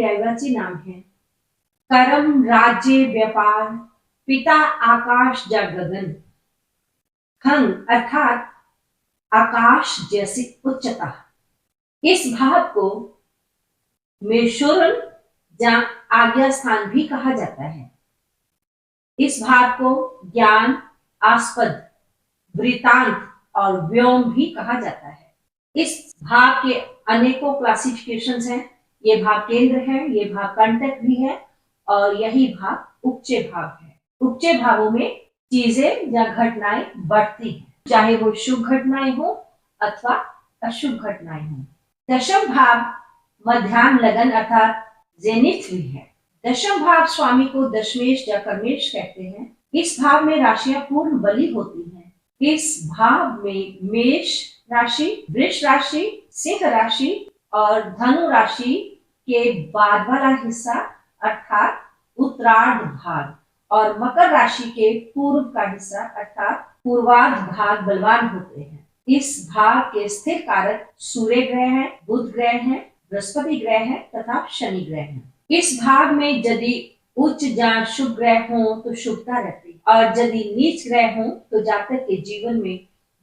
रहिवासी नाम है। कर्म राज्य व्यापार पिता आकाश जा गगन। खंग अर्थात आकाश जैसी उच्चता। इस भाव को मेशोरन या आज्ञा स्थान भी कहा जाता है। इस भाव को ज्ञान आस्पद वृतांत और व्योम भी कहा जाता है। इस भाव के अनेकों क्लासिफिकेशंस हैं। ये भाव केंद्र है, ये भाव कंटक भी है और यही भाव उपचे भाव है। उपचे भावों में चीजें या घटनाएं बढ़ती हैं, चाहे वो शुभ घटनाएं हो अथवा अशुभ घटनाएं हो। दशम भाव मध्यान्ह लगन अर्थात जेनिथ भी है। दशम भाव स्वामी को दशमेश या कर्मेश कहते हैं। इस भाव में राशियां पूर्ण बली होती हैं। इस भाव में मेष राशि, वृष राशि, सिंह राशि और धनु राशि के बाद वाला हिस्सा अर्थात उत्तरार्ध भाग और मकर राशि के पूर्व का हिस्सा अर्थात पूर्वार्ध भाग बलवान होते हैं। इस भाव के स्थिर कारक सूर्य ग्रह है, बुध ग्रह है, बृहस्पति ग्रह है तथा शनि ग्रह है। इस भाव में यदि उच्च या शुभ ग्रह हो तो शुभता रहती है और यदि नीच ग्रह हो तो जातक के जीवन में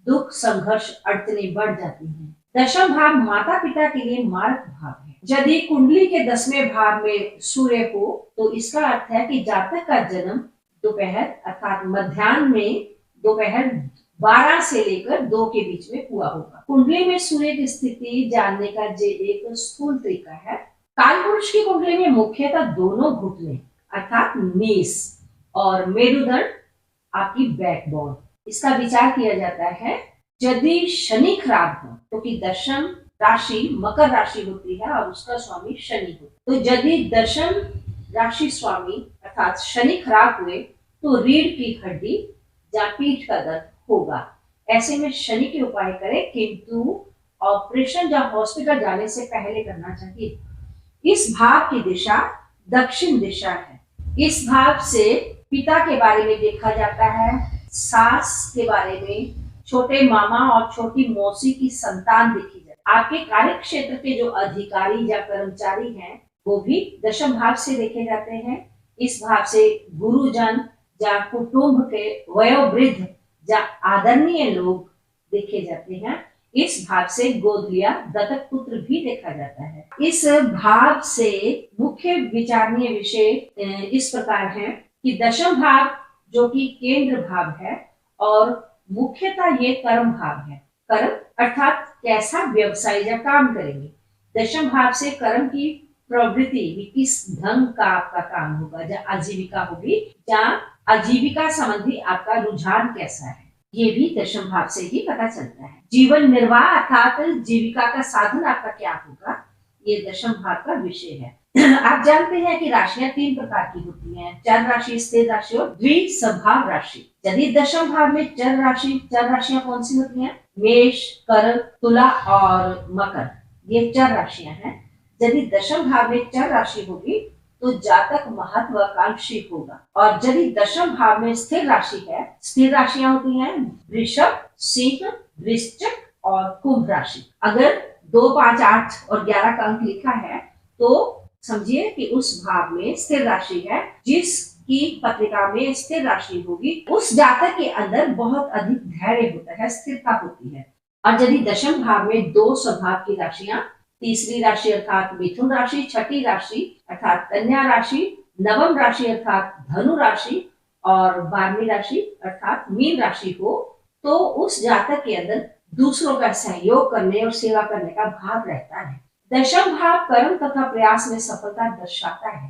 दुख संघर्ष अड़चने बढ़ जाती हैं। दशम भाव माता पिता के लिए मारक भाव है। यदि कुंडली के 10वें भाव में सूर्य हो तो इसका अर्थ है कि जातक का जन्म दोपहर अर्थात मध्याह्न में दोपहर 12 से लेकर 2 के बीच में हुआ होगा। कुंडली में सूर्य की स्थिति जानने का ये एक स्थूल तरीका है। कालपुरुष की कुंडली में मुख्यतः दोनों घुटने अर्थात नीस और मेरुदंड आपकी बैकबोन इसका विचार किया जाता है। यदि शनि खराब हो क्योंकि दशम राशि मकर राशि होती है और उसका स्वामी शनि हो, तो यदि दशम राशि स्वामी अर्थात शनि खराब हुए तो रीढ़ की हड्डी या पीठ का दर्द होगा। ऐसे में शनि के उपाय करें, किंतु ऑपरेशन या हॉस्पिटल जाने से पहले करना चाहिए। इस भाव की दिशा दक्षिण दिशा है। इस भाव से पिता के बारे में देखा जाता है, सास के बारे में, छोटे मामा और छोटी मौसी की संतान देखी जाती है। आपके कार्य क्षेत्र के जो अधिकारी या कर्मचारी हैं वो भी दशम भाव से देखे जाते हैं। इस भाव से गुरुजन या कुटुंब के वयोवृद्ध या आदरणीय लोग देखे जाते हैं। इस भाव से गोद लिया दत्तक पुत्र भी देखा जाता है। इस भाव से मुख्य विचारणीय विषय इस प्रकार है कि दशम भाव जो कि केंद्र भाव है और मुख्यतः ये कर्म भाव है। कर्म अर्थात कैसा व्यवसाय या काम करेंगे। दशम भाव से कर्म की प्रवृत्ति किस ढंग का आपका काम होगा, या आजीविका होगी या आजीविका संबंधी आपका रुझान कैसा है, ये भी दशम भाव से ही पता चलता है। जीवन निर्वाह अर्थात जीविका का साधन आपका क्या होगा, ये दशम भाव का विषय है। आप जानते हैं कि राशियां 3 प्रकार की होती हैं, चर राशि, स्थिर राशि और द्विस्वभाव राशि। यदि दशम भाव में चर राशियां कौन सी होती हैं? मेष, कर्क, तुला और मकर, ये चर राशियां हैं। यदि दशम भाव में चर राशि होगी तो जातक महत्वाकांक्षी होगा। और यदि दशम भाव में स्थिर राशि है, स्थिर राशियां होती हैं वृषभ, सिंह, वृश्चिक और कुंभ राशि। अगर 2, 5, 8 और 11 का अंक लिखा है तो समझिए कि उस भाव में स्थिर राशि है। जिसकी पत्रिका में स्थिर राशि होगी उस जातक के अंदर बहुत अधिक धैर्य होता है, स्थिरता होती है। और यदि दशम भाव में 2 स्वभाव की राशियां, तीसरी राशि अर्थात मिथुन राशि, छठी राशि अर्थात कन्या राशि, नवम राशि अर्थात धनु राशि और 12वीं राशि अर्थात मीन राशि हो, तो उस जातक के अंदर दूसरों का सहयोग करने और सेवा करने का भाव रहता है। दशम भाव कर्म तथा प्रयास में सफलता दर्शाता है,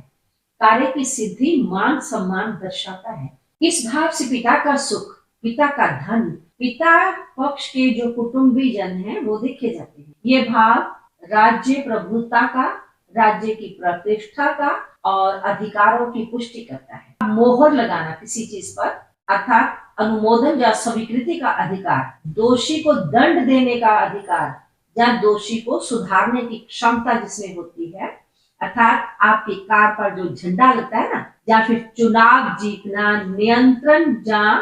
कार्य की सिद्धि, मान सम्मान दर्शाता है। इस भाव से पिता का सुख, पिता का धन, पिता पक्ष के जो कुटुंबी जन हैं वो देखे जाते हैं। ये भाव राज्य प्रभुता का, राज्य की प्रतिष्ठा का और अधिकारों की पुष्टि करता है। मोहर लगाना किसी चीज पर अर्थात अनुमोदन या स्वीकृति का अधिकार, दोषी को दंड देने का अधिकार या दोषी को सुधारने की क्षमता जिसमें होती है, अर्थात आपकी कार पर जो झंडा लगता है ना, या फिर चुनाव जीतना, नियंत्रण या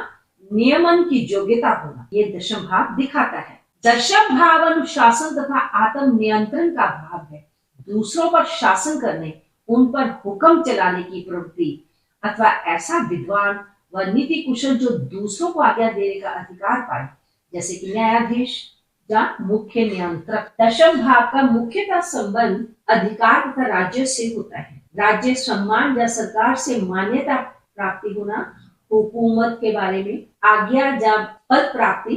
नियमन की योग्यता होना, ये दशम भाव दिखाता है। दशम भाव अनुशासन तथा आत्म नियंत्रण का भाव है। दूसरों पर शासन करने उन पर हुक्म चलाने की प्रवृत्ति अथवा ऐसा विद्वान व नीति कुशल जो दूसरों को आज्ञा देने का अधिकार पाए, जैसे कि न्यायाधीश या मुख्य नियंत्रक। दशम भाव का मुख्यतः संबंध अधिकार तथा राज्य से होता है। राज्य सम्मान या सरकार से मान्यता प्राप्ति होना, हुकूमत के बारे में आज्ञा या पद प्राप्ति,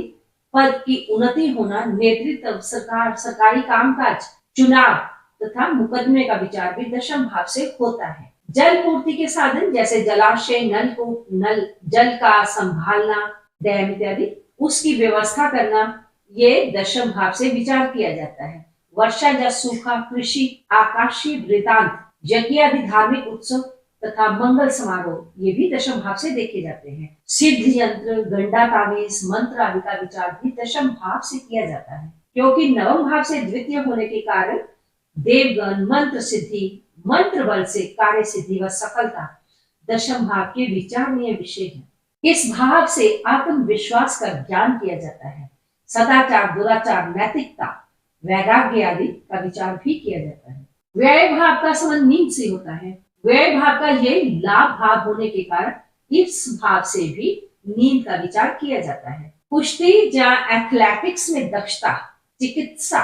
पद की उन्नति होना, नेतृत्व, सरकार, सरकारी कामकाज, चुनाव तथा मुकदमे का विचार भी दशम भाव से होता है। जल पूर्ति के साधन जैसे जलाशय, नलकूप, नल जल का संभालना, डैम इत्यादि, उसकी व्यवस्था करना, ये दशम भाव से विचार किया जाता है। वर्षा या सूखा, कृषि, आकाशीय वृतांत, यज्ञ आदि धार्मिक उत्सव तथा मंगल समारोह, ये भी दशम भाव से देखे जाते हैं। सिद्ध यंत्र, गंडा तावीज, मंत्र आदि का विचार भी दशम भाव से किया जाता है, क्योंकि नवम भाव से द्वितीय होने के कारण देवगण, मंत्र सिद्धि, मंत्र बल से कार्य सिद्धि व सफलता दशम भाव के विचारणीय विषय है। इस भाव से आत्मविश्वास का ज्ञान किया जाता है। सदाचार, दुराचार, नैतिकता, वैराग्य आदि का विचार भी किया जाता है। व्यय भाव का संबंध नींद से होता है। व्यय भाव का ये लाभ भाव होने के कारण इस भाव से भी नींद का विचार किया जाता है। कुश्ती या एथलेटिक्स में दक्षता, चिकित्सा,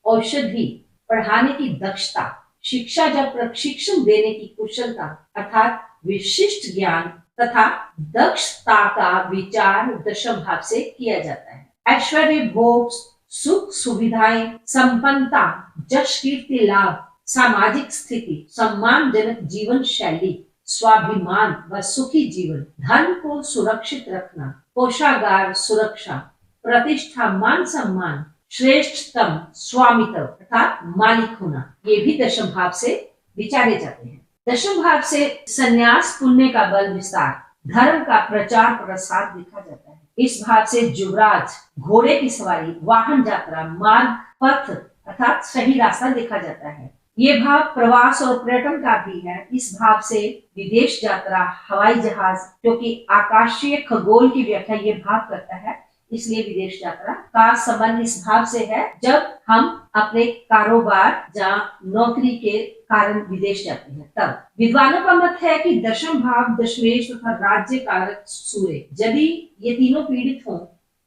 औषधि, पढ़ाने की दक्षता, शिक्षा या प्रशिक्षण देने की कुशलता अर्थात विशिष्ट ज्ञान तथा दक्षता का विचार दशम भाव से किया जाता है। ऐश्वर्य, भोग, सुख सुविधाएं, संपन्नता, जश कीर्ति लाभ, सामाजिक स्थिति, सम्मानजनक जीवन शैली, स्वाभिमान व सुखी जीवन, धन को सुरक्षित रखना, कोषागार सुरक्षा, प्रतिष्ठा, मान सम्मान, श्रेष्ठतम स्वामित्व अर्थात मालिक होना, ये भी दशम भाव से विचारे जाते हैं। दशम भाव से संन्यास, पुण्य का बल विस्तार, धर्म का प्रचार प्रसार देखा जाता है। इस भाव से युवराज, घोड़े की सवारी, वाहन यात्रा, मार्ग, पथ अर्थात सही रास्ता देखा जाता है। ये भाव प्रवास और पर्यटन का भी है। इस भाव से विदेश यात्रा, हवाई जहाज, क्योंकि आकाशीय खगोल की व्याख्या ये भाव करता है, इसलिए विदेश यात्रा का संबंध इस भाव से है। जब हम अपने कारोबार या नौकरी के कारण विदेश जाते हैं तब। विद्वानों का मत है कि दशम भाव दशमेश तथा राज्य कारक सूर्य, यदि ये तीनों पीड़ित हों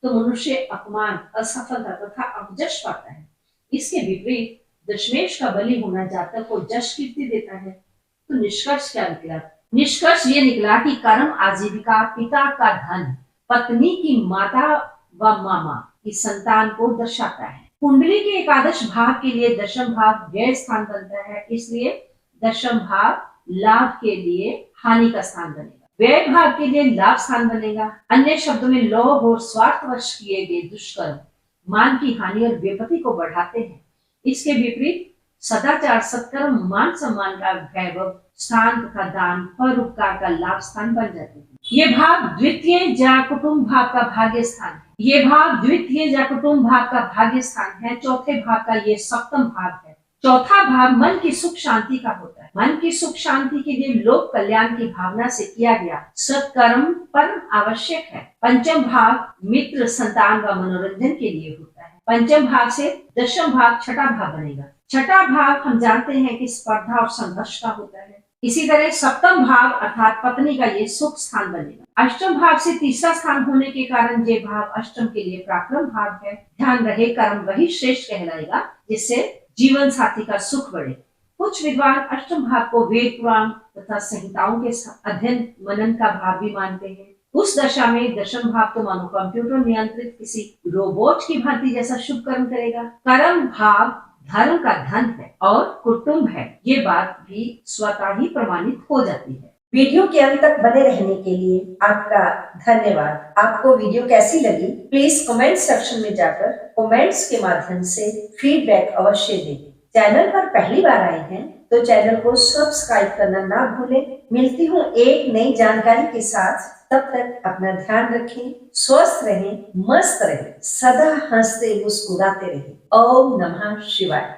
तो मनुष्य अपमान, असफलता तथा अपजश पाता है। इसके विपरीत दशमेश का बली होना जातक को जश कीर्ति देता है। तो निष्कर्ष क्या निकला? निष्कर्ष ये निकला कि कर्म, आजीविका, पिता का धन, पत्नी की माता व मामा की संतान को दर्शाता है। कुंडली के एकादश भाव के लिए दशम भाव व्यय स्थान बनता है, इसलिए दशम भाव लाभ के लिए हानि का स्थान बनेगा, व्यय भाव के लिए लाभ स्थान बनेगा। अन्य शब्दों में लोभ और स्वार्थवश किए गए दुष्कर्म मान की हानि और विपत्ति को बढ़ाते हैं। इसके विपरीत सदाचार, सत्कर्म, मान सम्मान का वैभव स्थान तथा दान, परोपकार का लाभ स्थान बन जाते हैं। ये भाव द्वितीय या कुटुंब भाव का भाग्य स्थान है। ये भाव द्वितीय या कुटुंब भाव का भाग्य स्थान है। चौथे भाव का ये सप्तम भाव है। चौथा भाव मन की सुख शांति का होता है। मन की सुख शांति के लिए लोक कल्याण की भावना से किया गया सत्कर्म परम आवश्यक है। पंचम भाव मित्र, संतान व मनोरंजन के लिए होता है। पंचम भाव से दशम भाव छठा भाव बनेगा। छठा भाव हम जानते हैं कि स्पर्धा और संघर्ष का होता है। इसी तरह सप्तम भाव अर्थात पत्नी का ये सुख स्थान बनेगा। अष्टम भाव से तीसरा स्थान होने के कारण ये भाव अष्टम के लिए पराक्रम भाव है। ध्यान रहे, कर्म वही श्रेष्ठ कहलाएगा जिससे जीवन साथी का सुख बढ़े। कुछ विद्वान अष्टम भाव को वेद पुराण तथा संहिताओं के अध्ययन मनन का भाव भी मानते हैं। उस दशा में दशम भाव तो मानो कंप्यूटर नियंत्रित किसी रोबोट की भांति जैसा शुभ कर्म करेगा। कर्म भाव धर्म का धन है और कुटुंब है, ये बात भी स्वतः ही प्रमाणित हो जाती है। वीडियो के अंत तक बने रहने के लिए आपका धन्यवाद। आपको वीडियो कैसी लगी प्लीज कमेंट सेक्शन में जाकर कमेंट्स के माध्यम से फीडबैक अवश्य दें। चैनल पर पहली बार आए हैं तो चैनल को सब्सक्राइब करना ना भूलें। मिलती हूँ एक नई जानकारी के साथ, तब तक अपना ध्यान रखें, स्वस्थ रहें, मस्त रहें, सदा हंसते मुस्कुराते रहें। ओम नमः शिवाय।